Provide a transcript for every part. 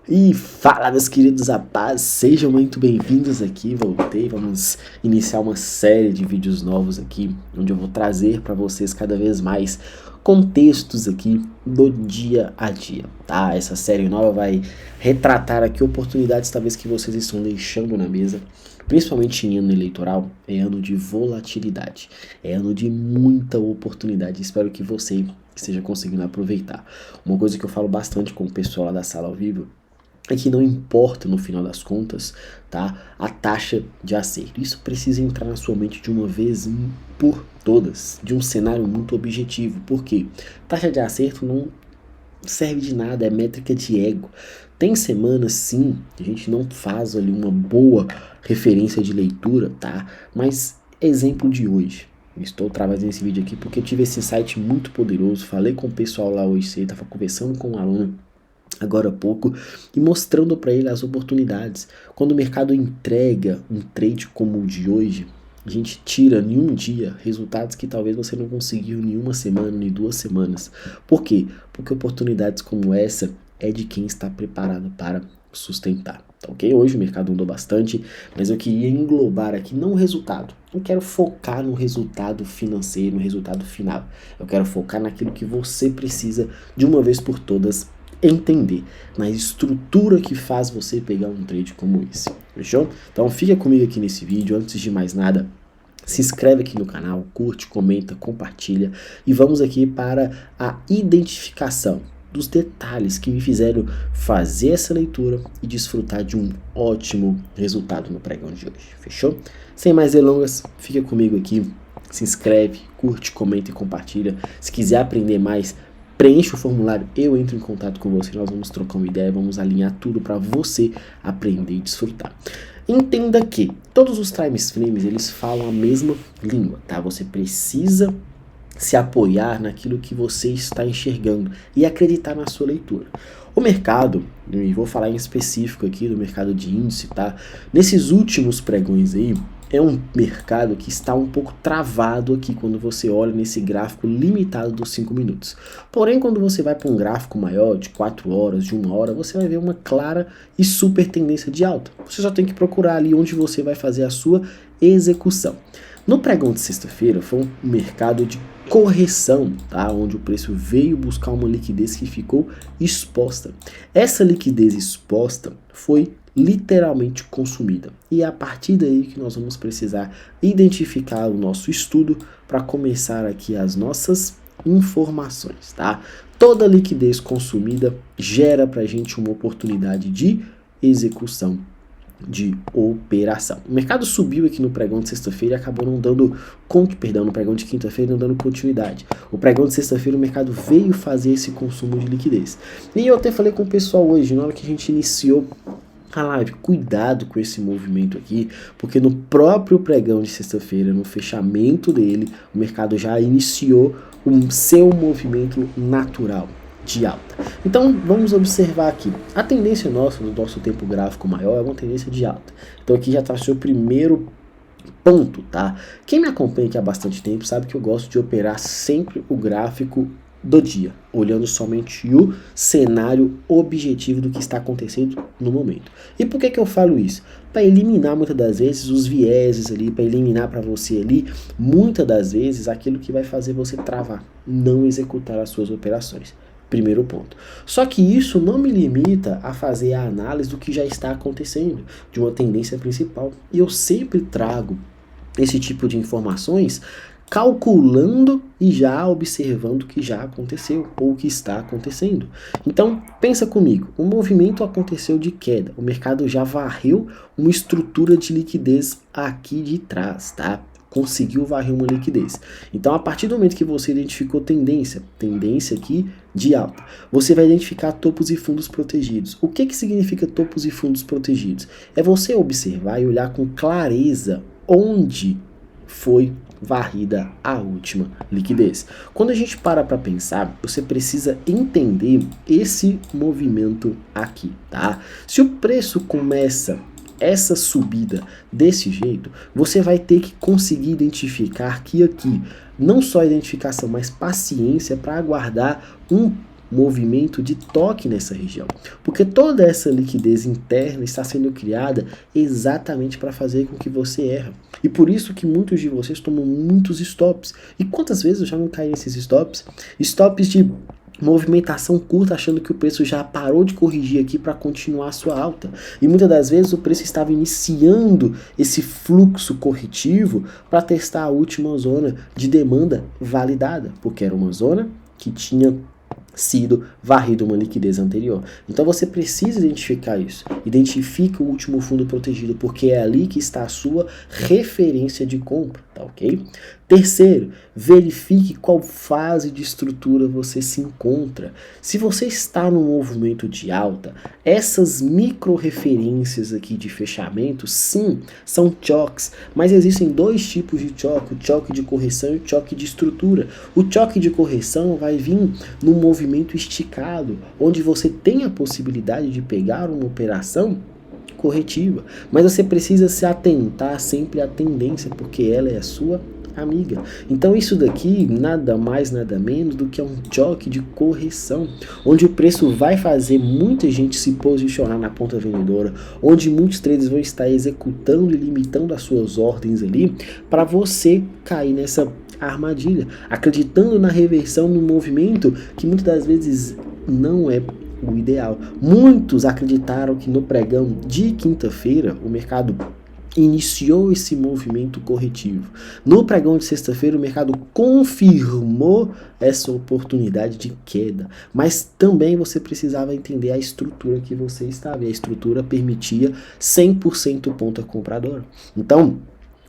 E fala, meus queridos rapazes, sejam muito bem-vindos aqui. Voltei, vamos iniciar uma série de vídeos novos aqui, onde eu vou trazer para vocês cada vez mais contextos aqui do dia a dia, tá? Essa série nova vai retratar aqui oportunidades talvez que vocês estão deixando na mesa, principalmente em ano eleitoral. É ano de volatilidade, é ano de muita oportunidade. Espero que você esteja conseguindo aproveitar. Uma coisa que eu falo bastante com o pessoal lá da sala ao vivo é que não importa no final das contas, tá, a taxa de acerto. Isso precisa entrar na sua mente de uma vez por todas, de um cenário muito objetivo. Por quê? Taxa de acerto não serve de nada, é métrica de ego. Tem semanas sim que a gente não faz ali uma boa referência de leitura, tá? Mas exemplo de hoje. Estou trazendo esse vídeo aqui porque eu tive esse insight muito poderoso. Falei com o pessoal lá hoje cedo, estava conversando com um aluno agora há pouco e mostrando para ele as oportunidades. Quando o mercado entrega um trade como o de hoje, a gente tira em um dia resultados que talvez você não conseguiu em uma semana, nem 2 semanas. Por quê? Porque oportunidades como essa é de quem está preparado para sustentar. Tá, ok? Hoje o mercado andou bastante, mas eu queria englobar aqui não o resultado. Não quero focar no resultado financeiro, no resultado final. Eu quero focar naquilo que você precisa de uma vez por todas entender, na estrutura que faz você pegar um trade como esse, fechou? Então fica comigo aqui nesse vídeo. Antes de mais nada, se inscreve aqui no canal, curte, comenta, compartilha e vamos aqui para a identificação dos detalhes que me fizeram fazer essa leitura e desfrutar de um ótimo resultado no pregão de hoje, fechou? Sem mais delongas, fica comigo aqui, se inscreve, curte, comenta e compartilha. Se quiser aprender mais, preencha o formulário, eu entro em contato com você, nós vamos trocar uma ideia, vamos alinhar tudo para você aprender e desfrutar. Entenda que todos os time frames, eles falam a mesma língua, tá? Você precisa se apoiar naquilo que você está enxergando e acreditar na sua leitura. O mercado, e vou falar em específico aqui do mercado de índice, tá? Nesses últimos pregões aí, é um mercado que está um pouco travado aqui quando você olha nesse gráfico limitado dos 5 minutos. Porém, quando você vai para um gráfico maior, de 4 horas, de 1 hora, você vai ver uma clara e super tendência de alta. Você só tem que procurar ali onde você vai fazer a sua execução. No pregão de sexta-feira foi um mercado de correção, tá? Onde o preço veio buscar uma liquidez que ficou exposta. Essa liquidez exposta foi literalmente consumida. E é a partir daí que nós vamos precisar identificar o nosso estudo para começar aqui as nossas informações, tá? Toda liquidez consumida gera para a gente uma oportunidade de execução, de operação. O mercado subiu aqui no pregão de sexta-feira e acabou não dando no pregão de quinta-feira não dando continuidade. O pregão de sexta-feira o mercado veio fazer esse consumo de liquidez. E eu até falei com o pessoal hoje, na hora que a gente iniciou a live, cuidado com esse movimento aqui, porque no próprio pregão de sexta-feira, no fechamento dele, o mercado já iniciou o seu movimento natural de alta. Então vamos observar aqui, a tendência nossa, no nosso tempo gráfico maior, é uma tendência de alta. Então aqui já está o seu primeiro ponto, tá? Quem me acompanha aqui há bastante tempo sabe que eu gosto de operar sempre o gráfico do dia, olhando somente o cenário objetivo do que está acontecendo no momento. E por que eu falo isso? Para eliminar muitas das vezes os vieses ali, para eliminar para você ali, muitas das vezes, aquilo que vai fazer você travar, não executar as suas operações. Primeiro ponto. Só que isso não me limita a fazer a análise do que já está acontecendo, de uma tendência principal. E eu sempre trago esse tipo de informações calculando e já observando o que já aconteceu ou o que está acontecendo. Então, pensa comigo, o movimento aconteceu de queda, o mercado já varreu uma estrutura de liquidez aqui de trás, tá? Conseguiu varrer uma liquidez. Então, a partir do momento que você identificou tendência aqui de alta, você vai identificar topos e fundos protegidos. O que significa topos e fundos protegidos? É você observar e olhar com clareza onde foi varrida a última liquidez. Quando a gente para pensar, você precisa entender esse movimento aqui, tá? Se o preço começa essa subida desse jeito, você vai ter que conseguir identificar que aqui, não só identificação, mas paciência para aguardar um movimento de toque nessa região, porque toda essa liquidez interna está sendo criada exatamente para fazer com que você erre. E por isso que muitos de vocês tomam muitos stops. E quantas vezes eu já não caí nesses stops? Stops de movimentação curta, achando que o preço já parou de corrigir aqui para continuar a sua alta. E muitas das vezes o preço estava iniciando esse fluxo corretivo para testar a última zona de demanda validada, porque era uma zona que tinha sido varrido uma liquidez anterior. Então você precisa identificar isso. Identifica o último fundo protegido, porque é ali que está a sua referência de compra, tá ok? Terceiro, verifique qual fase de estrutura você se encontra. Se você está no movimento de alta, essas micro referências aqui de fechamento, sim, são choques, mas existem dois tipos de choque, o choque de correção e o choque de estrutura. O choque de correção vai vir num movimento esticado, onde você tem a possibilidade de pegar uma operação corretiva, mas você precisa se atentar sempre à tendência, porque ela é a sua amiga. Então isso daqui nada mais nada menos do que um choque de correção, onde o preço vai fazer muita gente se posicionar na ponta vendedora, onde muitos traders vão estar executando e limitando as suas ordens ali para você cair nessa armadilha, acreditando na reversão no movimento que muitas das vezes não é o ideal. Muitos acreditaram que no pregão de quinta-feira o mercado iniciou esse movimento corretivo. No pregão de sexta-feira, o mercado confirmou essa oportunidade de queda, mas também você precisava entender a estrutura que você estava, e a estrutura permitia 100% ponta compradora. Então,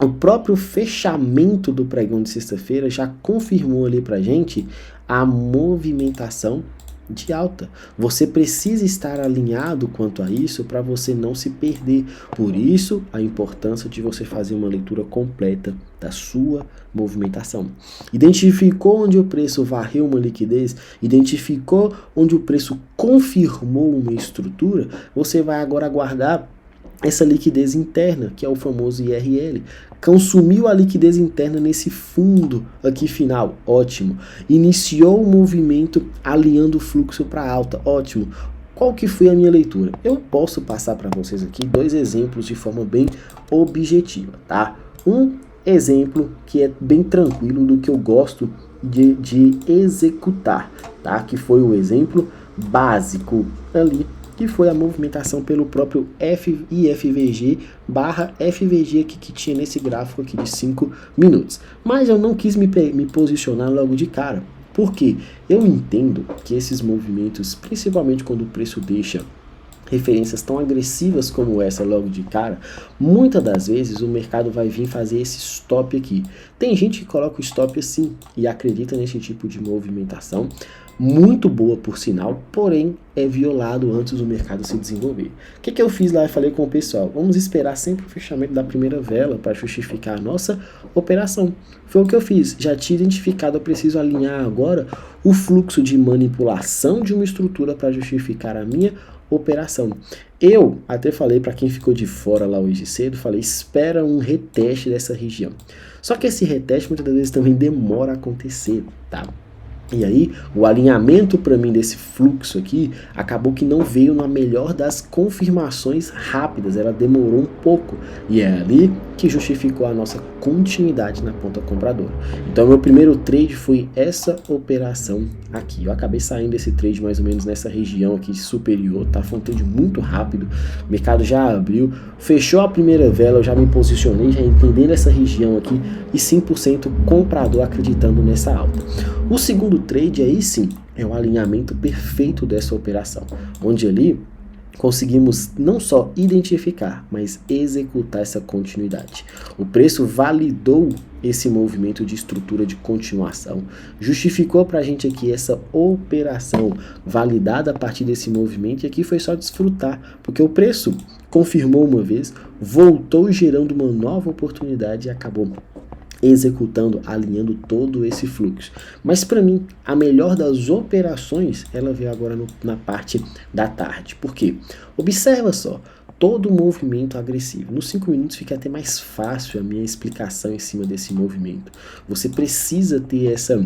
o próprio fechamento do pregão de sexta-feira já confirmou ali pra gente a movimentação de alta. Você precisa estar alinhado quanto a isso para você não se perder. Por isso, a importância de você fazer uma leitura completa da sua movimentação. Identificou onde o preço varreu uma liquidez, identificou onde o preço confirmou uma estrutura, você vai agora aguardar essa liquidez interna, que é o famoso IRL. Consumiu a liquidez interna nesse fundo aqui final, ótimo. Iniciou o movimento alinhando o fluxo para alta, ótimo. Qual que foi a minha leitura? Eu posso passar para vocês aqui dois exemplos de forma bem objetiva, tá? Um exemplo que é bem tranquilo do que eu gosto de executar, tá? Que foi o exemplo básico ali, que foi a movimentação pelo próprio IFVG barra FVG aqui, que tinha nesse gráfico aqui de 5 minutos. Mas eu não quis me posicionar logo de cara. Por quê? Eu entendo que esses movimentos, principalmente quando o preço deixa referências tão agressivas como essa logo de cara, muitas das vezes o mercado vai vir fazer esse stop aqui. Tem gente que coloca o stop assim e acredita nesse tipo de movimentação, muito boa por sinal, porém é violado antes do mercado se desenvolver. O que eu fiz lá? Eu falei com o pessoal, vamos esperar sempre o fechamento da primeira vela para justificar a nossa operação. Foi o que eu fiz, já tinha identificado, eu preciso alinhar agora o fluxo de manipulação de uma estrutura para justificar a minha operação. Eu até falei para quem ficou de fora lá hoje cedo, falei, espera um reteste dessa região. Só que esse reteste muitas das vezes também demora a acontecer, tá? E aí, o alinhamento para mim desse fluxo aqui acabou que não veio na melhor das confirmações rápidas, ela demorou um pouco e é ali que justificou a nossa continuidade na ponta compradora. Então, meu primeiro trade foi essa operação aqui. Eu acabei saindo desse trade mais ou menos nessa região aqui superior, tá? Foi um trade muito rápido, o mercado já abriu, fechou a primeira vela, eu já me posicionei, já entendendo essa região aqui e 100% comprador acreditando nessa alta. O segundo trade aí sim é o alinhamento perfeito dessa operação, onde ali conseguimos não só identificar, mas executar essa continuidade. O preço validou esse movimento de estrutura de continuação, justificou para a gente aqui essa operação validada a partir desse movimento, e aqui foi só desfrutar, porque o preço confirmou uma vez, voltou gerando uma nova oportunidade e acabou executando, alinhando todo esse fluxo. Mas para mim, a melhor das operações, ela veio agora na parte da tarde. Por quê? Observa só, todo movimento agressivo. Nos 5 minutos fica até mais fácil a minha explicação em cima desse movimento. Você precisa ter essa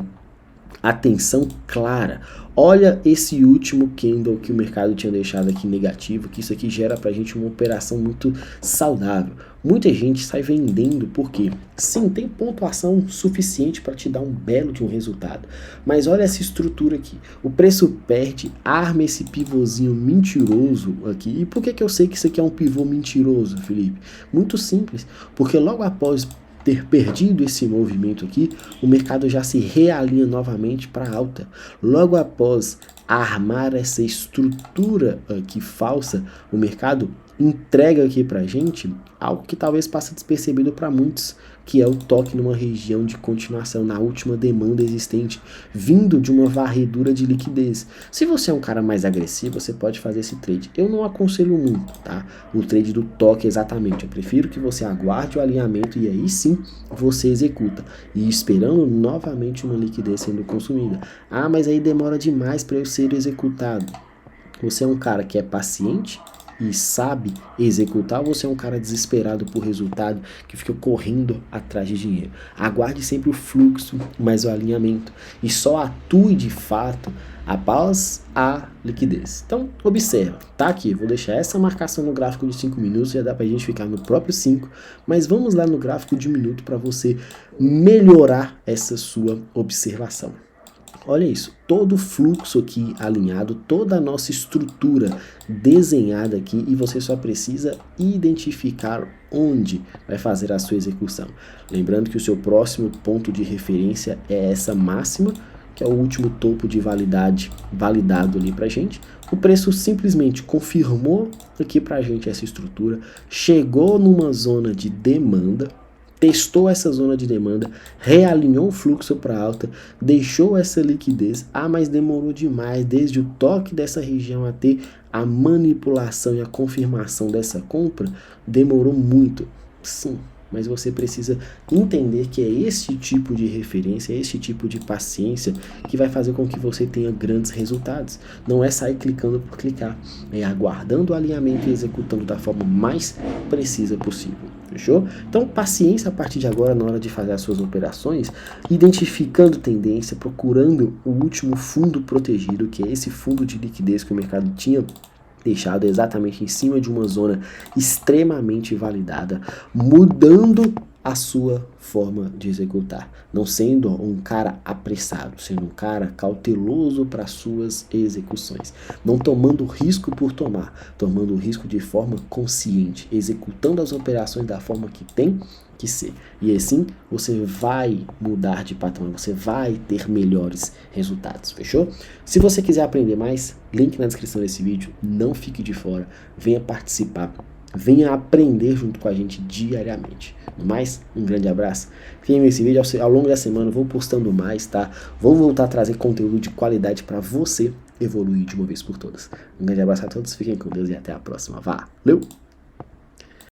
atenção clara. Olha esse último candle que o mercado tinha deixado aqui negativo, que isso aqui gera pra gente uma operação muito saudável. Muita gente sai vendendo porque, sim, tem pontuação suficiente para te dar um belo de um resultado. Mas olha essa estrutura aqui. O preço perde, arma esse pivôzinho mentiroso aqui. E por que eu sei que isso aqui é um pivô mentiroso, Felipe? Muito simples, porque logo após ter perdido esse movimento aqui, o mercado já se realinha novamente para alta. Logo após armar essa estrutura aqui falsa, o mercado entrega aqui pra gente algo que talvez passe despercebido para muitos, que é o toque numa região de continuação, na última demanda existente, vindo de uma varredura de liquidez. Se você é um cara mais agressivo, você pode fazer esse trade. Eu não aconselho muito, tá? O trade do toque exatamente. Eu prefiro que você aguarde o alinhamento e aí sim você executa. E esperando novamente uma liquidez sendo consumida. Ah, mas aí demora demais para eu ser executado. Você é um cara que é paciente e sabe executar, ou você é um cara desesperado por resultado que fica correndo atrás de dinheiro? Aguarde sempre o fluxo, mas o alinhamento, e só atue de fato após a liquidez. Então observa, tá aqui, vou deixar essa marcação no gráfico de 5 minutos, já dá pra gente ficar no próprio 5, mas vamos lá no gráfico de minuto para você melhorar essa sua observação. Olha isso, todo o fluxo aqui alinhado, toda a nossa estrutura desenhada aqui, e você só precisa identificar onde vai fazer a sua execução. Lembrando que o seu próximo ponto de referência é essa máxima, que é o último topo de validade validado ali pra gente. O preço simplesmente confirmou aqui pra gente essa estrutura, chegou numa zona de demanda, testou essa zona de demanda, realinhou o fluxo para alta, deixou essa liquidez, mas demorou demais, desde o toque dessa região até a manipulação e a confirmação dessa compra, demorou muito, sim. Mas você precisa entender que é esse tipo de referência, esse tipo de paciência que vai fazer com que você tenha grandes resultados. Não é sair clicando por clicar, é aguardando o alinhamento e executando da forma mais precisa possível. Fechou? Então, paciência a partir de agora na hora de fazer as suas operações, identificando tendência, procurando o último fundo protegido, que é esse fundo de liquidez que o mercado tinha deixado exatamente em cima de uma zona extremamente validada, mudando a sua forma de executar, não sendo um cara apressado, sendo um cara cauteloso para suas execuções, não tomando risco por tomar, tomando risco de forma consciente, executando as operações da forma que tem que ser. E assim você vai mudar de patamar, você vai ter melhores resultados, fechou? Se você quiser aprender mais, link na descrição desse vídeo, não fique de fora, venha participar, venha aprender junto com a gente diariamente. No mais, um grande abraço. Fiquem nesse vídeo, ao longo da semana eu vou postando mais, tá? Vou voltar a trazer conteúdo de qualidade para você evoluir de uma vez por todas. Um grande abraço a todos, fiquem com Deus e até a próxima. Valeu!